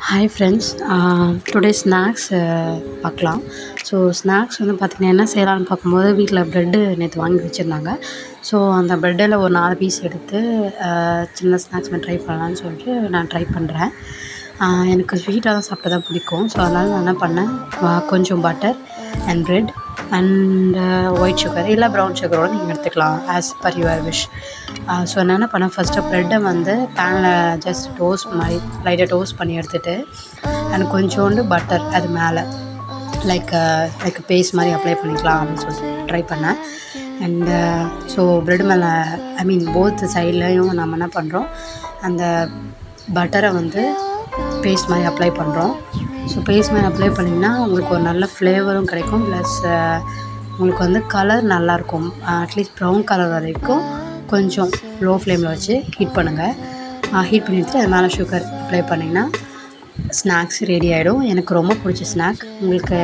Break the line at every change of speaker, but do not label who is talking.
Hi friends, today snacks பார்க்கலாம். So snacks வந்து பார்த்திங்கன்னா என்ன செய்யலான்னு பார்க்கும்போது வீட்டில் ப்ரெட்டு நேற்று வாங்கி வச்சுருந்தாங்க. ஸோ அந்த ப்ரெட்டில் ஒரு 4 பீஸ் எடுத்து சின்ன ஸ்நாக்ஸ் மாதிரி ட்ரை பண்ணலான்னு சொல்லிட்டு நான் ட்ரை பண்ணுறேன். எனக்கு ஸ்வீட்டாக தான் சாப்பிட்டா தான் பிடிக்கும். ஸோ அதனால் நான் என்ன பண்ணேன், கொஞ்சம் butter and bread and white sugar இல்லை ப்ரௌன் சுகரோடு நீங்கள் எடுத்துக்கலாம் as per your wish. So நான் என்ன பண்ணேன், ஃபஸ்ட்டு ப்ரெட்டை வந்து பேனில் ஜஸ்ட் டோஸ்ட் மாதிரி லைட்டாக டோஸ்ட் பண்ணி எடுத்துகிட்டு அண்ட் கொஞ்சோண்டு பட்டர் அது மேலே லைக் பேஸ்ட் மாதிரி அப்ளை பண்ணிக்கலாம் அப்படின்னு சொல்லிட்டு ட்ரை பண்ணேன். அண்டு ஸோ ப்ரெட் மேலே போத் சைட்லேயும் நம்ம என்ன பண்ணுறோம், அந்த பட்டரை வந்து பேஸ்ட் மாதிரி அப்ளை பண்ணுறோம். ஸோ பேஸ்ட் மாதிரி அப்ளை பண்ணிங்கன்னா உங்களுக்கு ஒரு நல்ல ஃப்ளேவரும் கிடைக்கும், ப்ளஸ் உங்களுக்கு வந்து கலர் நல்லாயிருக்கும். அட்லீஸ்ட் ப்ரௌன் கலர் வரைக்கும் கொஞ்சம் லோ ஃப்ளேமில் வச்சு ஹீட் பண்ணுங்கள். ஹீட் பண்ணி எடுத்துட்டு அது மேலே சுகர் அப்ளை பண்ணிங்கன்னா ஸ்நாக்ஸ் ரெடி ஆகிடும். எனக்கு ரொம்ப பிடிச்ச ஸ்நாக். உங்களுக்கு